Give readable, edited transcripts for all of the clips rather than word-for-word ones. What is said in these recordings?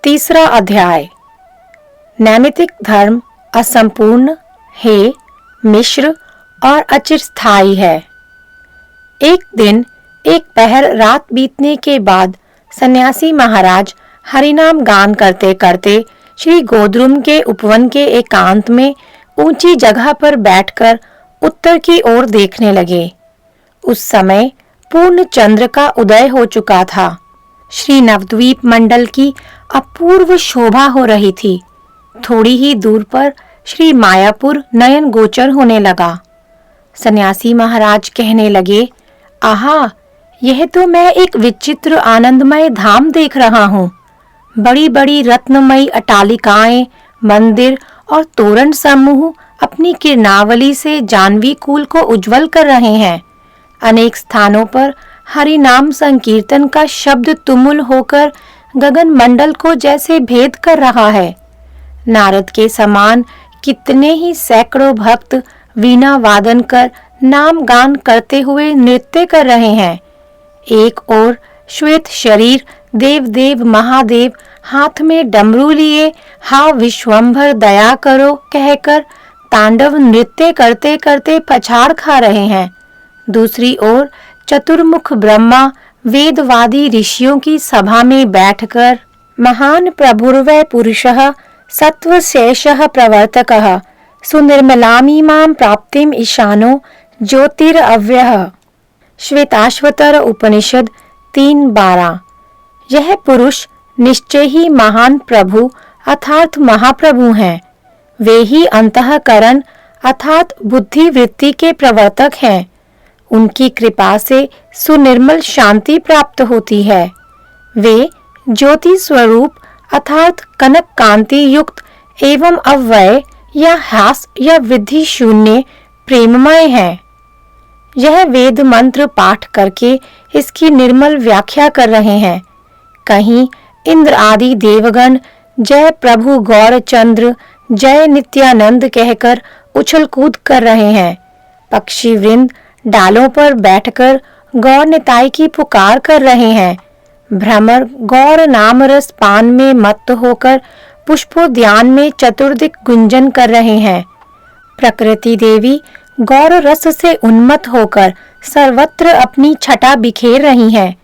तीसरा अध्याय। नैमित्तिक धर्म असंपूर्ण है, मिश्र और अचिरस्थायी है। एक दिन एक पहर रात बीतने के बाद सन्यासी महाराज हरिनाम गान करते करते श्री गोद्रुम के उपवन के एकांत में ऊंची जगह पर बैठकर उत्तर की ओर देखने लगे। उस समय पूर्ण चंद्र का उदय हो चुका था। श्री नवद्वीप मंडल की अपूर्व शोभा हो रही थी। थोड़ी ही दूर पर श्री मायापुर नयन गोचर होने लगा। सन्यासी महाराज कहने लगे, आहा, यह तो मैं एक विचित्र आनंदमय धाम देख रहा हूँ। बड़ी बड़ी रत्नमयी अटालिकाएं, मंदिर और तोरण समूह अपनी किरणावली से जानवी कुल को उज्जवल कर रहे हैं। अनेक स्थानों पर हरि नाम संकीर्तन का शब्द तुमुल होकर गगन मंडल को जैसे भेद कर रहा है। नारद के समान कितने ही सैकड़ों भक्त वीणा वादन कर नाम गान करते हुए नृत्य कर रहे हैं। एक ओर श्वेत शरीर देव महादेव हाथ में डमरू लिए हा विश्वंभर दया करो कहकर तांडव नृत्य करते करते पछाड़ खा रहे हैं। दूसरी ओर चतुर्मुख ब्रह्मा वेदवादी ऋषियों की सभा में बैठकर महान प्रभुर्वै पुरुषः सत्वशेषः प्रवर्तकः सुनिर्मलामीमां प्राप्तिम ईशानो ज्योतिरव्यः। श्वेताश्वतर उपनिषद 3:12। यह पुरुष निश्चय ही महान प्रभु अर्थात महाप्रभु हैं। वे ही अंतःकरण अर्थात बुद्धि वृत्ति के प्रवर्तक हैं। उनकी कृपा से सुनिर्मल शांति प्राप्त होती है। वे ज्योति स्वरूप अर्थात कनक कांति युक्त एवं अव्यय या हास या विधि शून्य प्रेममय है। यह वेद मंत्र पाठ करके इसकी निर्मल व्याख्या कर रहे हैं। कहीं इंद्र आदि देवगण जय प्रभु गौरचंद्र जय नित्यानंद कहकर उछल कूद कर रहे हैं। पक्षी वृंद डालों पर बैठकर गौर निताई की पुकार कर रहे हैं। भ्रमर गौर नाम रस पान में मत्त होकर पुष्पोद्यान में चतुर्दिक गुंजन कर रहे हैं। प्रकृति देवी गौर रस से उन्मत्त होकर सर्वत्र अपनी छटा बिखेर रही हैं।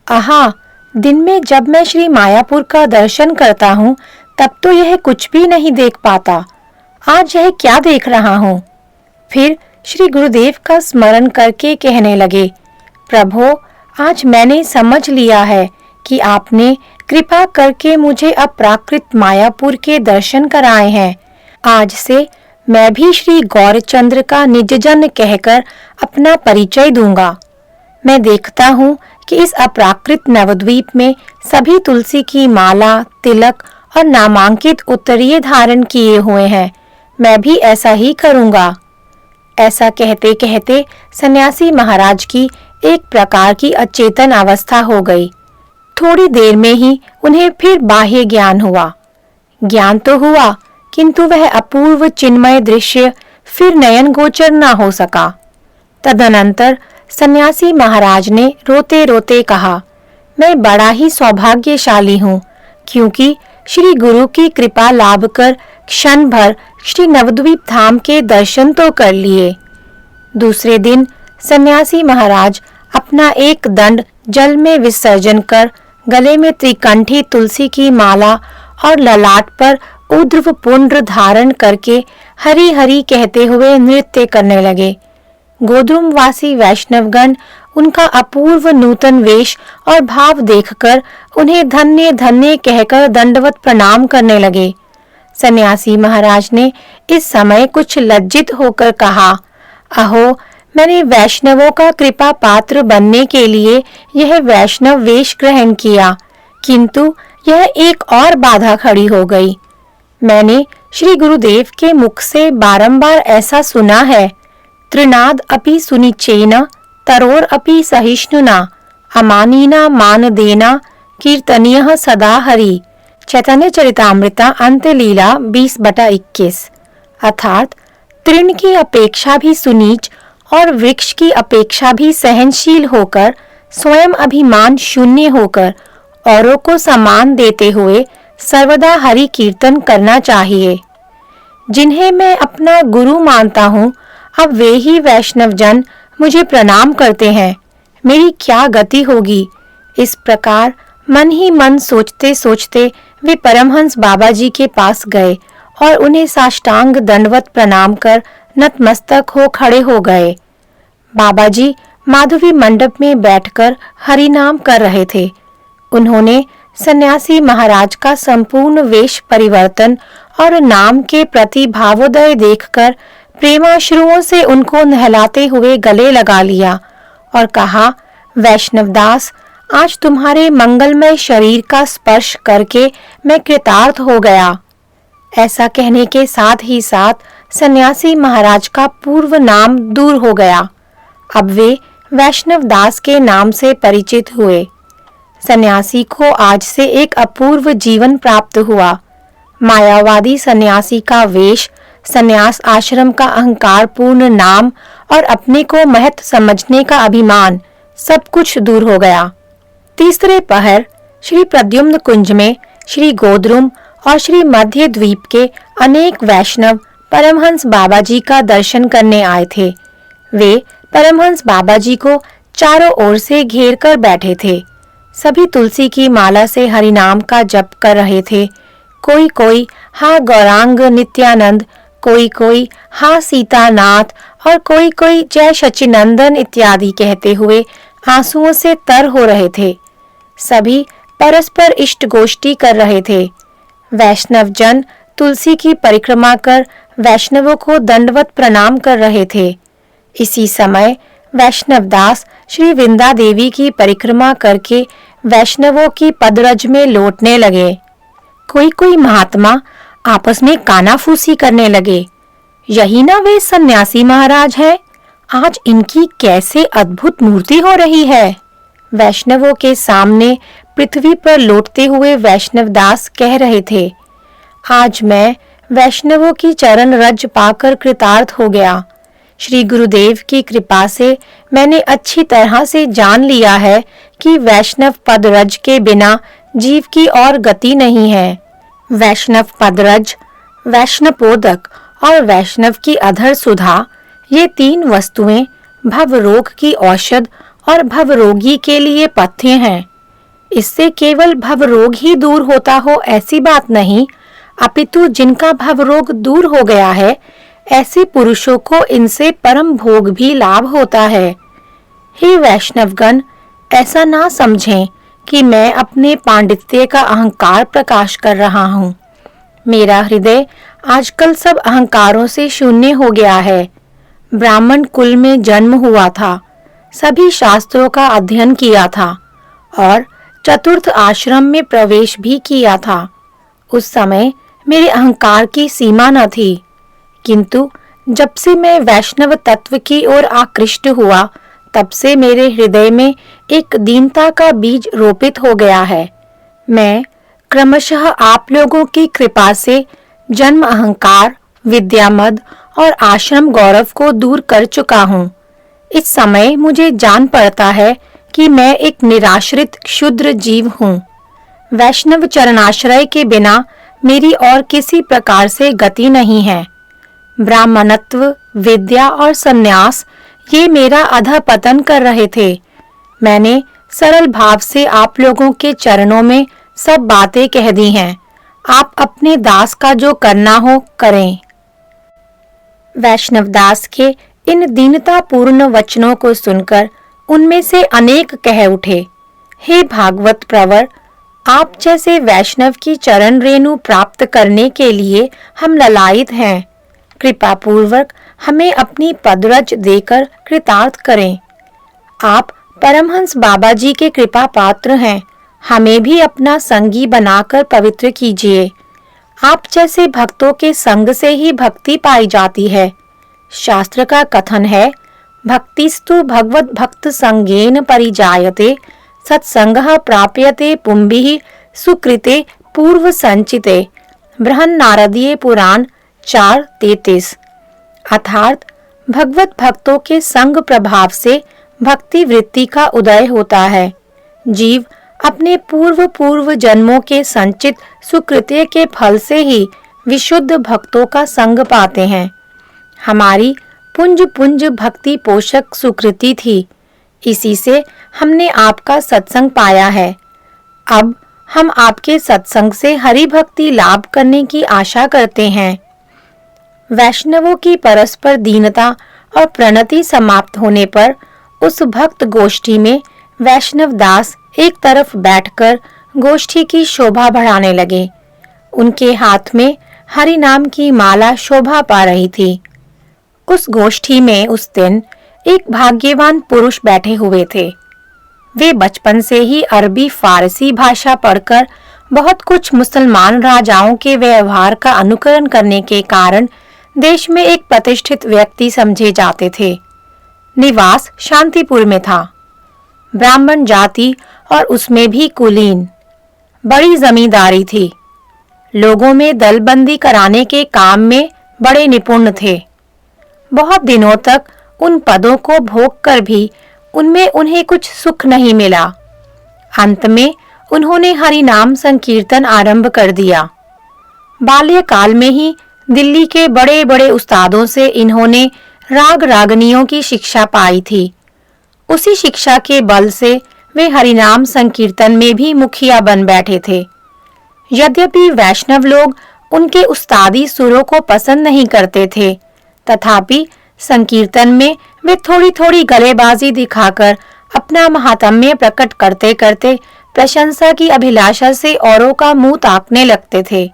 आहा, दिन में जब मैं श्री मायापुर का दर्शन करता हूँ तब तो यह कुछ भी नहीं देख पाता। आज यह क्या देख रहा हूँ। फिर श्री गुरुदेव का स्मरण करके कहने लगे, प्रभो, आज मैंने समझ लिया है कि आपने कृपा करके मुझे अपराकृत मायापुर के दर्शन कराए हैं। आज से मैं भी श्री गौरचंद्र का निजजन कहकर अपना परिचय दूंगा। मैं देखता हूँ कि इस अपराकृत नवद्वीप में सभी तुलसी की माला, तिलक और नामांकित उत्तरीय धारण किए हुए हैं। मैं भी ऐसा ही करूंगा। ऐसा कहते कहते सन्यासी महाराज की एक प्रकार की अचेतन अवस्था हो गई। थोड़ी देर में ही उन्हें फिर बाह्य ज्ञान हुआ। ज्ञान तो हुआ, किंतु वह अपूर्व चिन्मय दृश्य फिर नयन गोचर न हो सका। तदनंतर सन्यासी महाराज ने रोते रोते कहा, मैं बड़ा ही सौभाग्यशाली हूँ, क्योंकि श्री गुरु की कृपा लाभ कर क्षण भर श्री नवद्वीप धाम के दर्शन तो कर लिए। दूसरे दिन सन्यासी महाराज अपना एक दंड जल में विसर्जन कर गले में त्रिकंठी तुलसी की माला और ललाट पर ऊर्ध्व पुंड्र धारण करके हरि हरि कहते हुए नृत्य करने लगे। गोद्रुम वासी वैष्णवगण उनका अपूर्व नूतन वेश और भाव देखकर उन्हें धन्य धन्य कहकर दंडवत प्रणाम करने लगे। सन्यासी महाराज ने इस समय कुछ लज्जित होकर कहा, अहो, मैंने वैष्णवों का कृपा पात्र बनने के लिए यह वैष्णव वेश ग्रहण किया, किंतु यह एक और बाधा खड़ी हो गई। मैंने श्री गुरुदेव के मुख से बारंबार ऐसा सुना है, त्रिनाद अपि सुनिचेन तरोर अपि सहिष्णुना अमानीना मान देना कीर्तनीय सदा हरि। चैतन्य चरितामृता अंत्यलीला 20/21। अर्थात तृण की अपेक्षा भी सुनीच और वृक्ष की अपेक्षा भी सहनशील होकर स्वयं अभिमान शून्य होकर औरों को सम्मान देते हुए सर्वदा हरि कीर्तन करना चाहिए। जिन्हें मैं अपना गुरु मानता हूँ, अब वे ही वैष्णव जन मुझे प्रणाम करते हैं, मेरी क्या गति होगी। इस प्रकार मन ही मन सोचते सोचते वे परमहंस बाबा जी के पास गए और उन्हें साष्टांग दंडवत प्रणाम कर नतमस्तक हो खड़े हो गए। बाबा जी माधवी मंडप में बैठकर हरि नाम कर रहे थे। उन्होंने सन्यासी महाराज का संपूर्ण वेश परिवर्तन और नाम के प्रति भावोदय देखकर प्रेमाश्रुओं से उनको नहलाते हुए गले लगा लिया और कहा, वैष्णवदास, आज तुम्हारे मंगलमय शरीर का स्पर्श करके मैं कृतार्थ हो गया। ऐसा कहने के साथ ही साथ सन्यासी महाराज का पूर्व नाम दूर हो गया। अब वे वैष्णवदास के नाम से परिचित हुए। सन्यासी को आज से एक अपूर्व जीवन प्राप्त हुआ। मायावादी सन्यासी का वेश, सन्यास आश्रम का अहंकार पूर्ण नाम और अपने को महत्व समझने का अभिमान, सब कुछ दूर हो गया। तीसरे पहर श्री प्रद्युम्न कुंज में श्री गोद्रुम और श्री मध्य द्वीप के अनेक वैष्णव परमहंस बाबा जी का दर्शन करने आए थे। वे परमहंस बाबा जी को चारों ओर से घेर कर बैठे थे। सभी तुलसी की माला से हरिनाम का जप कर रहे थे। कोई कोई हा गौरांग नित्यानंद, कोई कोई हा सीतानाथ और कोई कोई जय सच्चिनंदन इत्यादि कहते हुए आंसुओं से तर हो रहे थे। सभी परस्पर इष्ट गोष्ठी कर रहे थे। वैष्णव जन तुलसी की परिक्रमा कर वैष्णवों को दंडवत प्रणाम कर रहे थे। इसी समय वैष्णवदास श्री विंदा देवी की परिक्रमा करके वैष्णवों की पदरज में लौटने लगे। कोई कोई महात्मा आपस में कानाफूसी करने लगे। यही ना वे सन्यासी महाराज हैं? आज इनकी कैसे अद्भुत मूर्ति हो रही है। वैष्णवों के सामने पृथ्वी पर लौटते हुए वैष्णवदास कह रहे थे, आज मैं वैष्णवों की चरण रज पाकर कृतार्थ हो गया। श्री गुरुदेव की कृपा से मैंने अच्छी तरह से जान लिया है कि वैष्णव पदरज के बिना जीव की और गति नहीं है। वैष्णव पदरज, वैष्णवोदक और वैष्णव की अधर सुधा, ये तीन वस्तुएं भव रोग की औषध और भव रोगी के लिए पथ्य हैं। इससे केवल भव रोग ही दूर होता हो ऐसी बात नहीं, अपितु जिनका भव रोग दूर हो गया है, ऐसे पुरुषों को इनसे परम भोग भी लाभ होता है। हे वैष्णवगण, ऐसा ना समझें कि मैं अपने पांडित्य का अहंकार प्रकाश कर रहा हूँ। मेरा हृदय आजकल सब अहंकारों से शून्य हो गया है। ब्राह्मण कुल में जन्म हुआ था, सभी शास्त्रों का अध्ययन किया था और चतुर्थ आश्रम में प्रवेश भी किया था। उस समय मेरे अहंकार की सीमा न थी, किंतु जब से मैं वैष्णव तत्व की ओर आकृष्ट हुआ, तब से मेरे हृदय में एक दीनता का बीज रोपित हो गया है। मैं क्रमशः आप लोगों की कृपा से जन्म अहंकार, विद्यामद और आश्रम गौरव को दूर कर चुका हूँ। इस समय मुझे जान पड़ता है कि मैं एक निराश्रित क्षुद्र जीव हूँ। वैष्णव चरणाश्रय के बिना मेरी और किसी प्रकार से गति नहीं है। ब्राह्मणत्व, विद्या और सन्यास ये मेरा अधःपतन कर रहे थे। मैंने सरल भाव से आप लोगों के चरणों में सब बातें कह दी हैं। आप अपने दास का जो करना हो करें। वैष्णवदास के इन दीनतापूर्ण वचनों को सुनकर उनमें से अनेक कह उठे, हे भागवत प्रवर, आप जैसे वैष्णव की चरण रेणु प्राप्त करने के लिए हम ललायित हैं। कृपा पूर्वक हमें अपनी पदरज देकर कृतार्थ करें। आप परमहंस बाबा जी के कृपा पात्र हैं। हमें भी अपना संगी बनाकर पवित्र कीजिए। आप जैसे भक्तों के संग से ही भक्ति पाई जाती है। शास्त्र का कथन है, भक्तिस्तु भगवत भक्त संगेन परिजायते, सत्संगः प्राप्यते पुंभिः सुकृते पूर्व संचिते। बृहन्नारदीय पुराण 4:33। अर्थात भगवत भक्तों के संग प्रभाव से भक्ति वृत्ति का उदय होता है। जीव अपने पूर्व जन्मों के संचित सुकृत्य के फल से ही विशुद्ध भक्तों का संग पाते हैं। हमारी पुंज पुंज भक्ति पोषक सुकृति थी, इसी से हमने आपका सत्संग पाया है। अब हम आपके सत्संग से हरि भक्ति लाभ करने की आशा करते हैं। वैष्णवों की परस्पर दीनता और प्रणति समाप्त होने पर उस भक्त गोष्ठी में वैष्णव दास एक तरफ बैठकर गोष्ठी की शोभा बढ़ाने लगे। उनके हाथ में हरि नाम की माला शोभा पा रही थी। उस गोष्ठी में उस दिन एक भाग्यवान पुरुष बैठे हुए थे। वे बचपन से ही अरबी फारसी भाषा पढ़कर बहुत कुछ मुसलमान राजाओं के व्यवहार का अनुकरण करने के कारण देश में एक प्रतिष्ठित व्यक्ति समझे जाते थे। निवास शांतिपुर में था। ब्राह्मण जाति और उसमें भी कुलीन। बड़ी जमींदारी थी। लोगों में दलबंदी कराने के काम में बड़े निपुण थे। बहुत दिनों तक उन पदों को भोग कर भी उनमें उन्हें कुछ सुख नहीं मिला। अंत में उन्होंने हरि नाम संकीर्तन आरंभ कर दिया। बाल्यकाल में ही दिल्ली के बड़े-बड़े उस्तादों से इन्होंने राग रागनियों की शिक्षा पाई थी। उसी शिक्षा के बल से वे हरिनाम संकीर्तन में भी मुखिया बन बैठे थे। यद्यपि वैष्णव लोग उनके उस्तादी सुरों को पसंद नहीं करते थे, तथापि संकीर्तन में वे थोड़ी-थोड़ी गलेबाजी दिखाकर अपना महात्म्य प्रकट करते-करते प्रशंसा की अभिलाषा से औरों का मुंह ताकने लगते थे।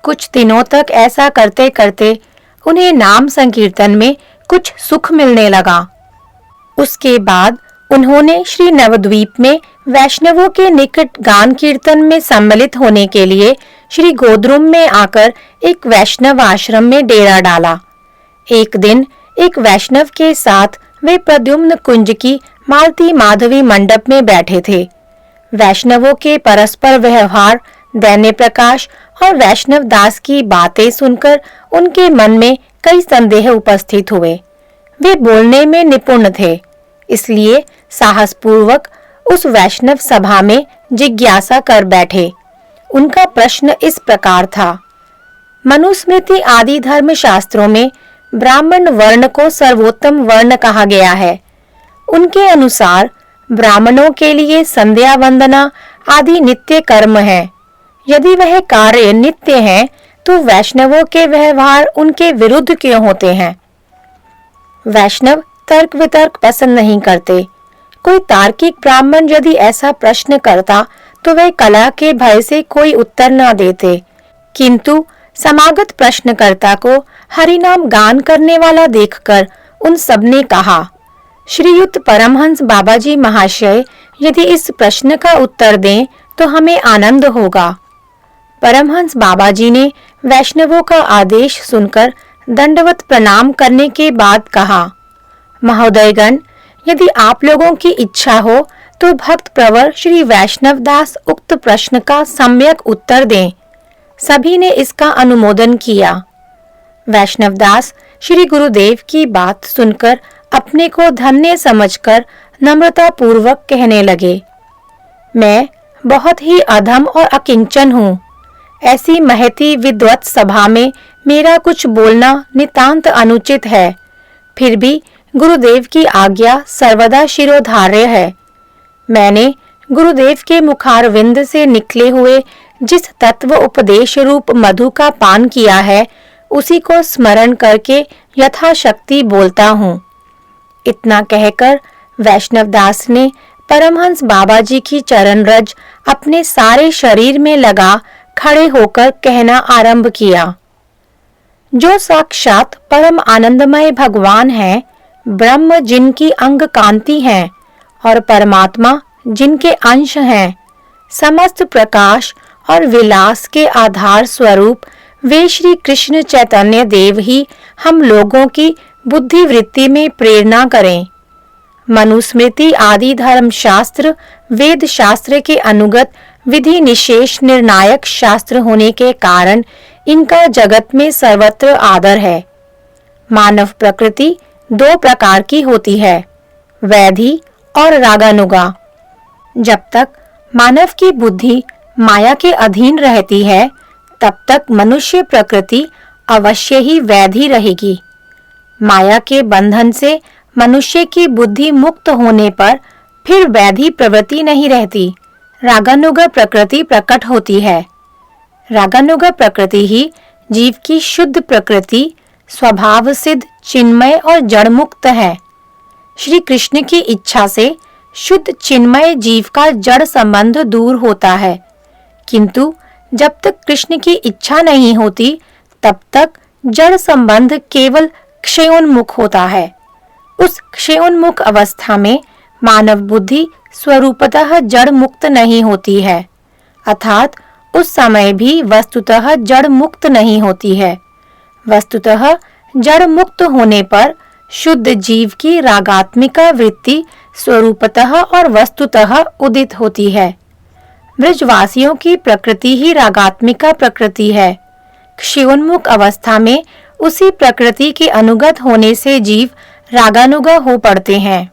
कुछ दिनों तक ऐसा करते-करते उन्हें नाम संकीर्तन में कुछ सुख मिलने लगा। उसके बाद उन्होंने श्री नवद्वीप में वैष्णवों के निकट गान कीर्तन में सम्मिलित होने के लिए श्री गोद्रुम में आकर एक वैष्णव आश्रम में डेरा डाला। एक दिन एक वैष्णव के साथ वे प्रद्युम्न कुंज की मालती माधवी मंडप में बैठे थे। वैष्णवों के परस्पर व्यवहार, दैन्य प्रकाश और वैष्णव दास की बातें सुनकर उनके मन में कई संदेह उपस्थित हुए। वे बोलने में निपुण थे, इसलिए साहसपूर्वक उस वैष्णव सभा में जिज्ञासा कर बैठे। उनका प्रश्न इस प्रकार था। मनुस्मृति आदि धर्म शास्त्रों में ब्राह्मण वर्ण को सर्वोत्तम वर्ण कहा गया है। उनके अनुसार ब्राह्मणों के लिए संध्या वंदना आदि नित्य कर्म है। यदि वह कार्य नित्य हैं, तो वैष्णवों के व्यवहार उनके विरुद्ध क्यों होते हैं? वैष्णव तर्क वितर्क पसंद नहीं करते। कोई तार्किक ब्राह्मण यदि ऐसा प्रश्न करता तो वह कला के भय से कोई उत्तर न देते, किंतु समागत प्रश्नकर्ता को हरिनाम गान करने वाला देखकर उन सबने कहा, श्रीयुत परमहंस बाबाजी महाशय यदि इस प्रश्न का उत्तर दें तो हमें आनंद होगा। परमहंस बाबाजी ने वैष्णवों का आदेश सुनकर दंडवत प्रणाम करने के बाद कहा, महोदयगण, यदि आप लोगों की इच्छा हो तो भक्त प्रवर श्री वैष्णव दास उक्त प्रश्न का सम्यक उत्तर दें। सभी ने इसका अनुमोदन किया। वैष्णव दास श्री गुरुदेव की बात सुनकर अपने को धन्य समझकर नम्रता पूर्वक कहने लगे, मैं बहुत ही अधम और अकिंचन हूँ। ऐसी महती विद्वत सभा में मेरा कुछ बोलना नितांत अनुचित है। फिर भी गुरुदेव की आज्ञा सर्वदा शिरोधार्य है। मैंने गुरुदेव के मुखारविंद से निकले हुए जिस तत्व उपदेश रूप मधु का पान किया है, उसी को स्मरण करके यथाशक्ति बोलता हूँ। इतना कहकर वैष्णव दास ने परमहंस बाबाजी की चरण रज अपने सारे शरीर में लगा खड़े होकर कहना आरंभ किया, जो साक्षात परम आनंदमय भगवान है, ब्रह्म जिनकी अंग कांति है और परमात्मा जिनके अंश हैं, समस्त प्रकाश और विलास के आधार स्वरूप वे श्री कृष्ण चैतन्य देव ही हम लोगों की बुद्धि वृत्ति में प्रेरणा करें। मनुस्मृति आदि धर्म शास्त्र वेद शास्त्र के अनुगत विधि निशेष निर्णायक शास्त्र होने के कारण इनका जगत में सर्वत्र आदर है। मानव प्रकृति दो प्रकार की होती है, वैधि और रागानुगा। जब तक मानव की बुद्धि माया के अधीन रहती है, तब तक मनुष्य प्रकृति अवश्य ही वैधि रहेगी। माया के बंधन से मनुष्य की बुद्धि मुक्त होने पर फिर वैधि प्रवृत्ति नहीं रहती, रागानुगा प्रकृति प्रकट होती है। रागानुगा प्रकृति ही जीव की शुद्ध प्रकृति, स्वभाव सिद्ध, चिन्मय और जड़ मुक्त है। श्री कृष्ण की इच्छा से शुद्ध चिन्मय जीव का जड़ संबंध दूर होता है, किंतु जब तक कृष्ण की इच्छा नहीं होती, तब तक जड़ संबंध केवल क्षयोन्मुख होता है। उस क्षयोन्मुख अवस्था में मानव बुद्धि स्वरूपतः जड़ मुक्त नहीं होती है, अर्थात उस समय भी वस्तुतः जड़ मुक्त नहीं होती है। वस्तुतः जड़ मुक्त होने पर शुद्ध जीव की रागात्मिका वृत्ति स्वरूपतः और वस्तुतः उदित होती है। ब्रजवासियों की प्रकृति ही रागात्मिका प्रकृति है। क्षयोन्मुख अवस्था में उसी प्रकृति के अनुगत होने से जीव रागानुगा हो पड़ते हैं।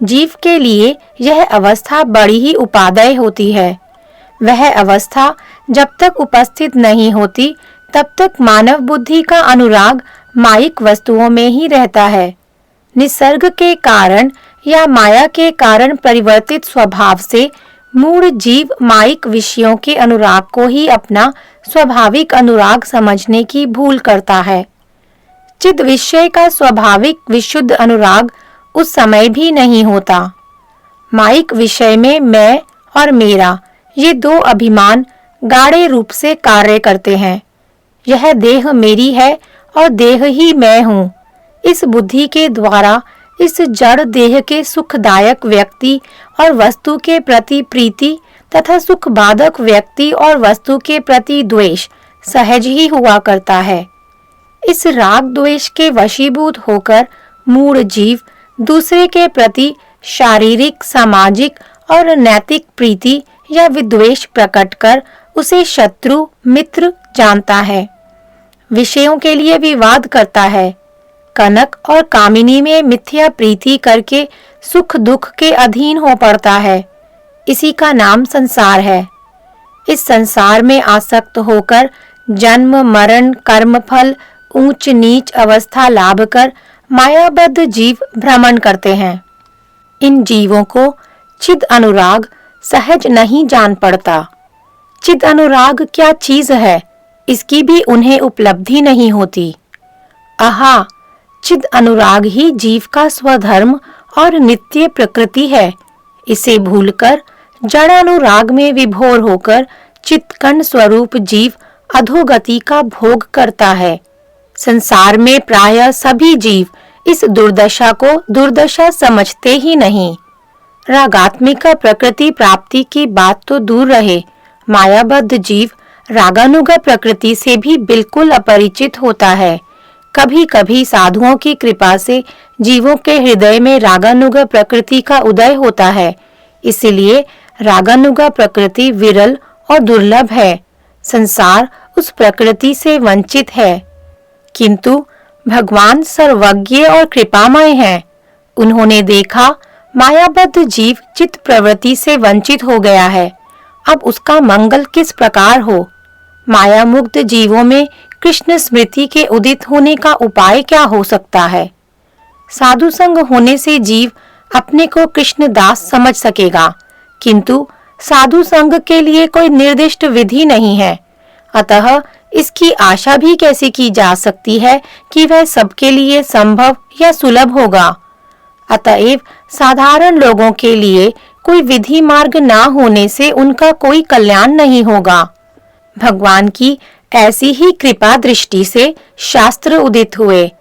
जीव के लिए यह अवस्था बड़ी ही उपादेय होती है। वह अवस्था जब तक उपस्थित नहीं होती, तब तक मानव बुद्धि का अनुराग मायिक वस्तुओं में ही रहता है। निसर्ग के कारण या माया के कारण परिवर्तित स्वभाव से मूढ़ जीव मायिक विषयों के अनुराग को ही अपना स्वाभाविक अनुराग समझने की भूल करता है। चिद विषय का स्वाभाविक विशुद्ध अनुराग उस समय भी नहीं होता। मायिक विषय में मैं और मेरा ये दो अभिमान गाढ़े रूप से कार्य करते हैं। यह देह मेरी है और देह ही मैं हूँ। इस बुद्धि के द्वारा इस जड़ देह के सुखदायक व्यक्ति और वस्तु के प्रति प्रीति तथा सुखबाधक व्यक्ति और वस्तु के प्रति द्वेष सहज ही हुआ करता है। इस राग द्वेष के वशीभूत होकर मूढ़ जीव दूसरे के प्रति शारीरिक, सामाजिक और नैतिक प्रीति या विद्वेष प्रकट कर उसे शत्रु मित्र जानता है। विषयों के लिए विवाद करता है। कनक और कामिनी में मिथ्या प्रीति करके सुख दुख के अधीन हो पड़ता है। इसी का नाम संसार है। इस संसार में आसक्त होकर जन्म मरण कर्मफल ऊंच नीच अवस्था लाभ कर मायाबद्ध जीव भ्रमण करते हैं। इन जीवों को चिद अनुराग सहज नहीं जान पड़ता। चिद अनुराग क्या चीज है, इसकी भी उन्हें उपलब्धि नहीं होती। आहा, चिद अनुराग ही जीव का स्वधर्म और नित्य प्रकृति है। इसे भूलकर जड़ अनुराग में विभोर होकर चित्कण स्वरूप जीव अधोगति का भोग करता है। संसार में प्रायः सभी जीव इस दुर्दशा को दुर्दशा समझते ही नहीं। रागात्मिका प्रकृति प्राप्ति की बात तो दूर रहे, मायाबद्ध जीव रागानुगा प्रकृति से भी बिल्कुल अपरिचित होता है। कभी-कभी साधुओं की कृपा से जीवों के हृदय में रागानुगा प्रकृति का उदय होता है। इसलिए रागानुगा प्रकृति विरल और दुर्लभ है। संसार उस प्रकृति से वंचित है, किंतु भगवान सर्वज्ञ और कृपामय हैं। उन्होंने देखा मायाबद्ध जीव चित्त प्रवृत्ति से वंचित हो गया है, अब उसका मंगल किस प्रकार हो। माया मुक्त जीवों में कृष्ण स्मृति के उदित होने का उपाय क्या हो सकता है। साधु संग होने से जीव अपने को कृष्ण दास समझ सकेगा, किंतु साधु संग के लिए कोई निर्दिष्ट विधि नहीं है। अतः इसकी आशा भी कैसे की जा सकती है कि वह सबके लिए संभव या सुलभ होगा। अतएव साधारण लोगों के लिए कोई विधि मार्ग ना होने से उनका कोई कल्याण नहीं होगा। भगवान की ऐसी ही कृपा दृष्टि से शास्त्र उदित हुए।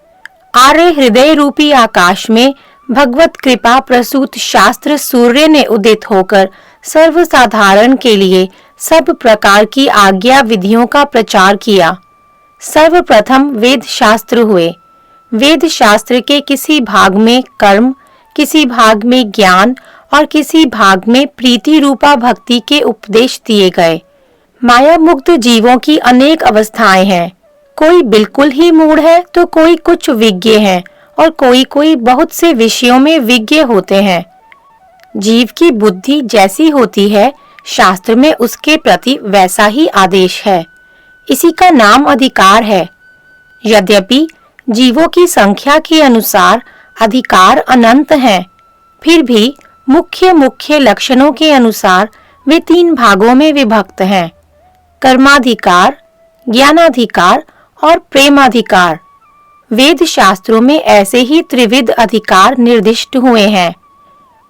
आर्य हृदय रूपी आकाश में भगवत कृपा प्रसूत शास्त्र सूर्य ने उदित होकर सर्वसाधारण के लिए सब प्रकार की आज्ञा विधियों का प्रचार किया। सर्वप्रथम वेद शास्त्र हुए। वेद शास्त्र के किसी भाग में कर्म, किसी भाग में ज्ञान और किसी भाग में प्रीति रूपा भक्ति के उपदेश दिए गए। माया मुक्त जीवों की अनेक अवस्थाएं हैं। कोई बिल्कुल ही मूढ़ है तो कोई कुछ विज्ञ है और कोई कोई बहुत से विषयों में विज्ञ होते हैं। जीव की बुद्धि जैसी होती है, शास्त्र में उसके प्रति वैसा ही आदेश है। इसी का नाम अधिकार है। यद्यपि जीवों की संख्या के अनुसार अधिकार अनंत हैं, फिर भी मुख्य मुख्य लक्षणों के अनुसार वे 3 भागों में विभक्त हैं: कर्माधिकार, ज्ञानाधिकार और प्रेमाधिकार। वेद शास्त्रों में ऐसे ही त्रिविध अधिकार निर्दिष्ट हुए हैं।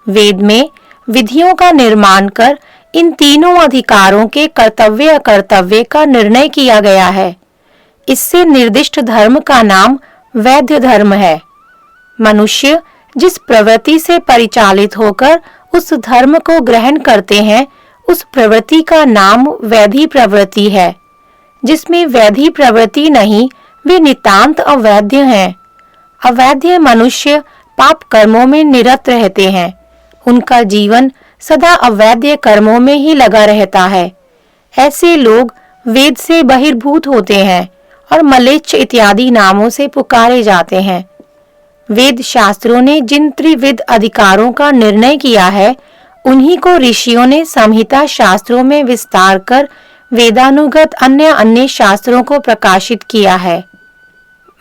वेद में विधियों का निर्माण कर इन तीनों अधिकारों के कर्तव्य अकर्तव्य का निर्णय किया गया है। इससे निर्दिष्ट धर्म का नाम वैद्य धर्म है। मनुष्य जिस प्रवृत्ति से परिचालित होकर उस धर्म को ग्रहण करते हैं, उस प्रवृत्ति का नाम वैधी प्रवृत्ति है। जिसमें वैधी प्रवृत्ति नहीं, वे नितांत अवैध हैं। अवैध मनुष्य पाप कर्मों में निरत रहते हैं। उनका जीवन सदा अवैध कर्मों में ही लगा रहता है। ऐसे लोग वेद से बहिर्भूत होते हैं और मलेच्छ इत्यादि नामों से पुकारे जाते हैं। वेद शास्त्रों ने जिन त्रिविध अधिकारों का निर्णय किया है, उन्हीं को ऋषियों ने संहिता शास्त्रों में विस्तार कर वेदानुगत अन्य अन्य शास्त्रों को प्रकाशित किया है।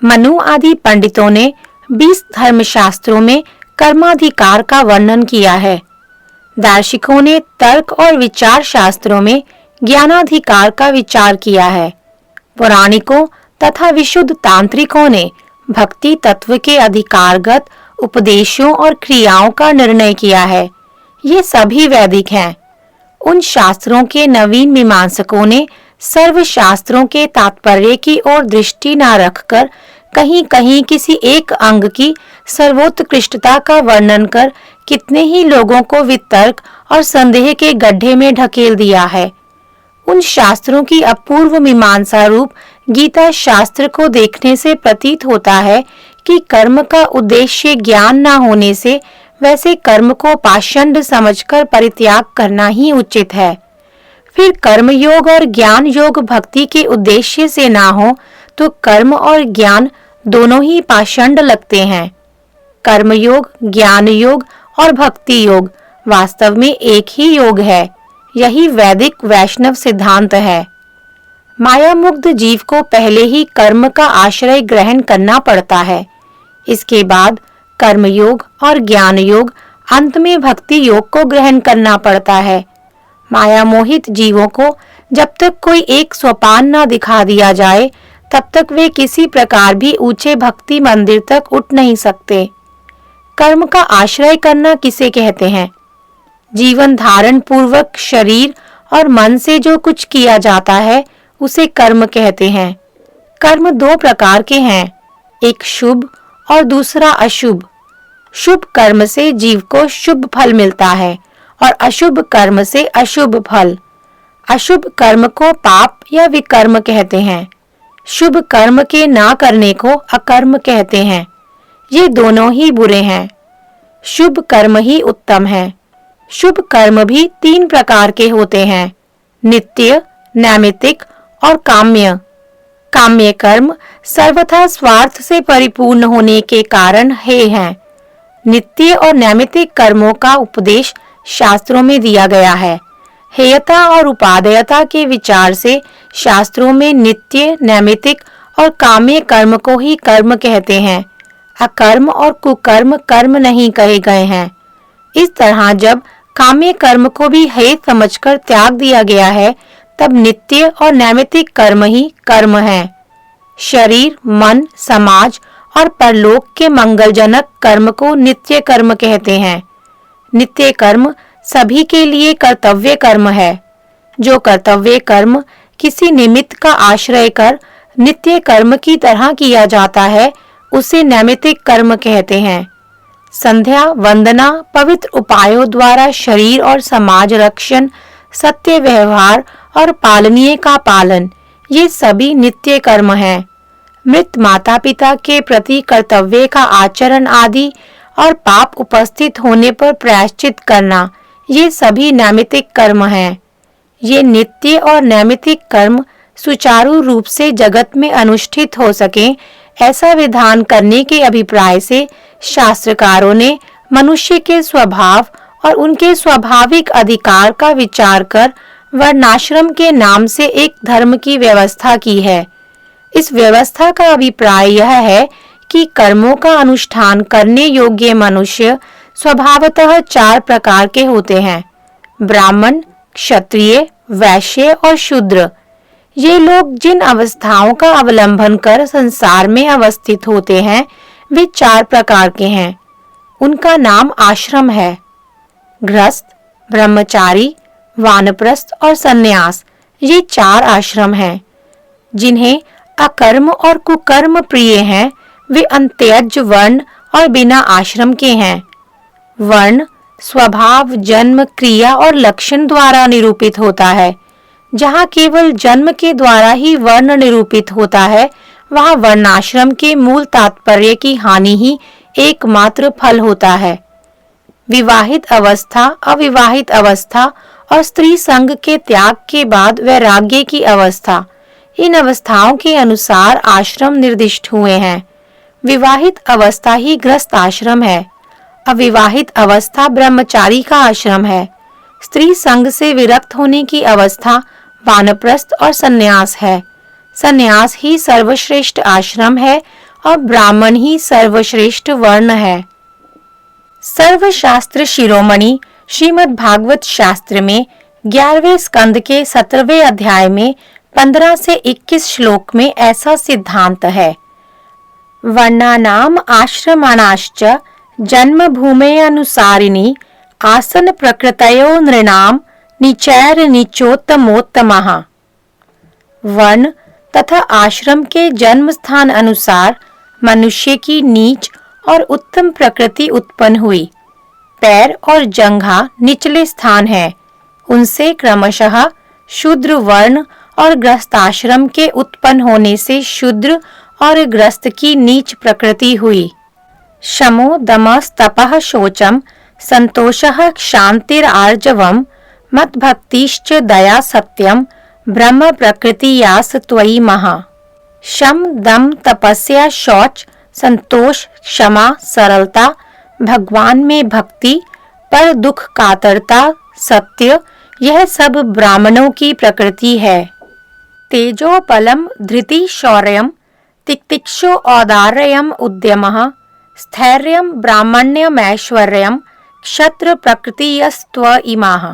मनु आदि पंडितों ने 20 धर्मशास्त्रों में कर्माधिकार का वर्णन किया है। दार्शनिकों ने तर्क और विचार शास्त्रों में ज्ञानाधिकार का विचार किया है। पौराणिकों तथा विशुद्ध तांत्रिकों ने भक्ति तत्व के अधिकारगत उपदेशों और क्रियाओं का निर्णय किया है। ये सभी वैदिक हैं। उन शास्त्रों के नवीन मीमांसकों ने सर्व शास्त्रों के तात्पर्य की ओर दृष्टि न रखकर कहीं कहीं किसी एक अंग की सर्वोत्कृष्टता का वर्णन कर कितने ही लोगों को वितर्क और संदेह के गड्ढे में ढकेल दिया है। उन शास्त्रों की अपूर्व मीमांसा रूप गीता शास्त्र को देखने से प्रतीत होता है कि कर्म का उद्देश्य ज्ञान न होने से वैसे कर्म को पाषंड समझकर परित्याग करना ही उचित है। फिर कर्म योग और ज्ञान योग भक्ति के उद्देश्य से ना हो तो कर्म और ज्ञान दोनों ही पाषंड लगते हैं। कर्म योग, ज्ञान योग और भक्ति योग वास्तव में एक ही योग है। यही वैदिक वैष्णव सिद्धांत है। माया मुग्ध जीव को पहले ही कर्म का आश्रय ग्रहण करना पड़ता है। इसके बाद कर्म योग और ज्ञान योग, अंत में भक्ति योग को ग्रहण करना पड़ता है। माया मोहित जीवों को जब तक कोई एक सोपान न दिखा दिया जाए, तब तक वे किसी प्रकार भी ऊंचे भक्ति मंदिर तक उठ नहीं सकते। कर्म का आश्रय करना किसे कहते हैं? जीवन धारण पूर्वक शरीर और मन से जो कुछ किया जाता है उसे कर्म कहते हैं। कर्म 2 प्रकार के हैं, एक शुभ और दूसरा अशुभ। शुभ कर्म से जीव को शुभ फल मिलता है और अशुभ कर्म से अशुभ फल। अशुभ कर्म को पाप या विकर्म कहते हैं। शुभ कर्म के ना करने को अकर्म कहते हैं। ये दोनों ही बुरे हैं। शुभ कर्म ही उत्तम है। शुभ कर्म भी 3 प्रकार के होते हैं, नित्य, नैमित्तिक और काम्य। काम्य कर्म सर्वथा स्वार्थ से परिपूर्ण होने के कारण हे हैं। नित्य और नैमित्तिक कर्मों का उपदेश शास्त्रों में दिया गया है। हेयता और उपादेयता के विचार से शास्त्रों में नित्य, नैमित्तिक और काम्य कर्म को ही कर्म कहते हैं। अकर्म और कुकर्म कर्म नहीं कहे गए हैं। इस तरह जब काम्य कर्म को भी हेय समझकर त्याग दिया गया है, तब नित्य और नैमित्तिक कर्म ही कर्म है। शरीर, मन, समाज और परलोक के मंगलजनक कर्म को नित्य कर्म कहते हैं। नित्य कर्म सभी के लिए कर्तव्य कर्म है। जो कर्तव्य कर्म किसी निमित्त का आश्रय कर नित्य कर्म की तरह किया जाता है, उसे नैमित्तिक कर्म कहते हैं। संध्या, वंदना, पवित्र उपायों द्वारा शरीर और समाज रक्षण, सत्य व्यवहार और पालनीय का पालन, ये सभी नित्य कर्म हैं। मृत माता पिता के प्रति कर्तव्य का आचरण आदि और पाप उपस्थित होने पर प्रायश्चित करना, ये सभी नैमित्तिक कर्म हैं। ये नित्य और नैमित्तिक कर्म सुचारू रूप से जगत में अनुष्ठित हो सके, ऐसा विधान करने के अभिप्राय से शास्त्रकारों ने मनुष्य के स्वभाव और उनके स्वाभाविक अधिकार का विचार कर वर्णाश्रम के नाम से एक धर्म की व्यवस्था की है। इस व्यवस्था का अभिप्राय यह है कि कर्मों का अनुष्ठान करने योग्य मनुष्य स्वभावतः 4 प्रकार के होते हैं: ब्राह्मण, क्षत्रिय, वैश्य और शूद्र। ये लोग जिन अवस्थाओं का अवलंबन कर संसार में अवस्थित होते हैं वे 4 प्रकार के हैं। उनका नाम आश्रम है। गृहस्थ, ब्रह्मचारी, वानप्रस्थ और सन्यास, ये 4 आश्रम हैं। जिन्हें अकर्म और कुकर्म प्रिय हैं वे अंत्यज वर्ण और बिना आश्रम के हैं। वर्ण स्वभाव, जन्म, क्रिया और लक्षण द्वारा निरूपित होता है। जहाँ केवल जन्म के द्वारा ही वर्ण निरूपित होता है वहाँ वर्णाश्रम के मूल तात्पर्य की हानि ही एकमात्र फल होता है। विवाहित अवस्था, अविवाहित अवस्था और स्त्री संग के त्याग के बाद वैराग्य की अवस्था, इन अवस्थाओं के अनुसार आश्रम निर्दिष्ट हुए हैं। विवाहित अवस्था ही गृहस्थ आश्रम है। अविवाहित अवस्था ब्रह्मचारी का आश्रम है। स्त्री संग से विरक्त होने की अवस्था वानप्रस्थ और सन्यास है। सन्यास ही सर्वश्रेष्ठ आश्रम है और ब्राह्मण ही सर्वश्रेष्ठ वर्ण है। सर्वशास्त्र शिरोमणि श्रीमद् भागवत शास्त्र में 11वें स्कंद के 17वें अध्याय में 15 से 21 श्लोक में ऐसा सिद्धांत है: वर्णानाम आश्रमाणाश्च जन्म भूमे अनुसारिणी आसन प्रकृतयो नृणाम निचैर निचोत्तमोत्तमः। वर्ण तथा आश्रम के जन्म स्थान अनुसार मनुष्य की नीच और उत्तम प्रकृति उत्पन्न हुई। पैर और जंघा निचले स्थान है। उनसे क्रमशः शूद्र वर्ण और ग्रस्ताश्रम के उत्पन्न होने से शूद्र और ग्रस्त की नीच प्रकृति हुई। शमो दमः तपः शौचम संतोषः क्षान्तिरार्जवम् मद्भक्तिश्च दया सत्यम ब्रह्म प्रकृतियास त्वयि महा। शम, दम, तपस्या, शौच, संतोष, क्षमा, सरलता, भगवान में भक्ति, पर दुख कातरता, सत्य, यह सब ब्राह्मणों की प्रकृति है। तेजो बलम धृति शौर्यम तितिक्षो औदार्यम उद्यमः स्थैर्यम ब्राह्मण्यमैश्वर्यम क्षत्र प्रकृतियस्त्व इमाः।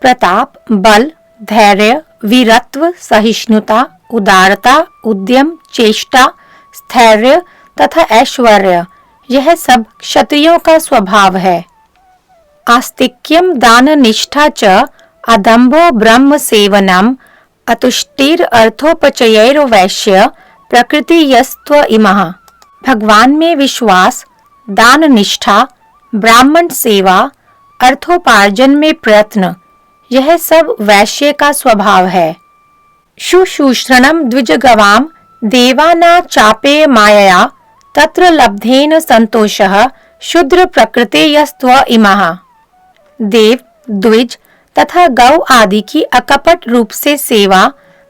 प्रताप, बल, धैर्य, वीरत्व, सहिष्णुता, उदारता, उद्यम, चेष्टा, स्थैर्य तथा ऐश्वर्य, यह सब क्षत्रियों का स्वभाव है। आस्तिक्यम दान निष्ठा च अदम्भो ब्रह्म सेवनम अतुष्टिर अर्थोपचयैर वैश्य प्रकृतियस्त्व इमः। भगवान में विश्वास, दान निष्ठा, ब्राह्मण सेवा, अर्थोपार्जन में प्रयत्न, यह सब वैश्य का स्वभाव है। शुश्रूषणम द्विजगवाम देवाना चापे मायया तत्र लब्धेन संतोषः शूद्र प्रकृतेयस्त्व इमः। देव, द्विज तथा गौ आदि की अकपट रूप से सेवा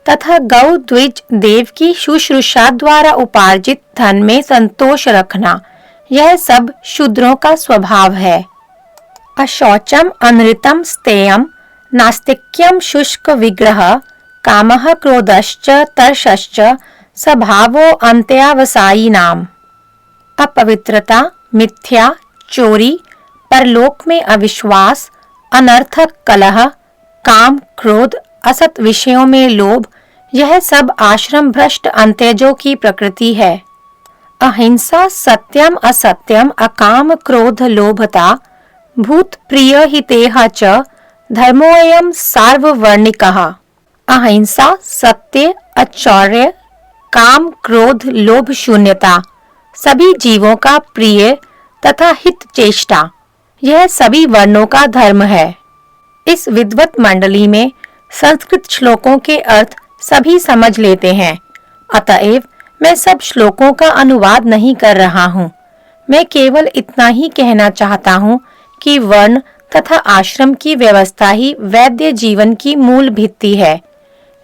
तथा गौ, द्विज, देव की शुश्रूषा द्वारा उपार्जित धन में संतोष रखना, यह सब शूद्रों का स्वभाव है। अशौचम अनृतम स्तेयम नास्तिक्यम शुष्क विग्रह कामः क्रोधश्च तर्षश्च स्वभावो अंत्यावसायी नाम। अपवित्रता, मिथ्या, चोरी, परलोक में अविश्वास, अनर्थक कलह, काम, क्रोध, असत विषयों में लोभ, यह सब आश्रम भ्रष्ट अंत्यजों की प्रकृति है। अहिंसा, सत्यम, असत्यम, अकाम, क्रोध, लोभता, भूत प्रिय हितेह च धर्मोऽयं सार्ववर्णिकः। अहिंसा, सत्य, अचौर्य, काम, क्रोध, लोभ, शून्यता, सभी जीवों का प्रिय तथा हित चेष्टा, यह सभी वर्णों का धर्म है। इस विद्वत मंडली में संस्कृत श्लोकों के अर्थ सभी समझ लेते हैं, अतएव मैं सब श्लोकों का अनुवाद नहीं कर रहा हूँ। मैं केवल इतना ही कहना चाहता हूँ कि वर्ण तथा आश्रम की व्यवस्था ही वैद्य जीवन की मूल भित्ति है।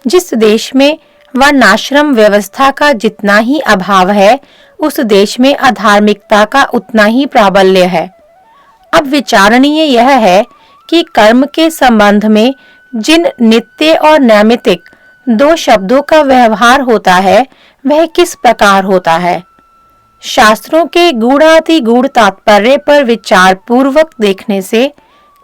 जिस देश में वर्णाश्रम व्यवस्था का जितना ही अभाव है, उस देश में अधार्मिकता का उतना ही प्राबल्य है। अब विचारणीय यह है कि कर्म के संबंध में जिन नित्य और नैमित्तिक दो शब्दों का व्यवहार होता है, वह किस प्रकार होता है। शास्त्रों के गूढ़ाति गूढ़ तात्पर्य पर विचार पूर्वक देखने से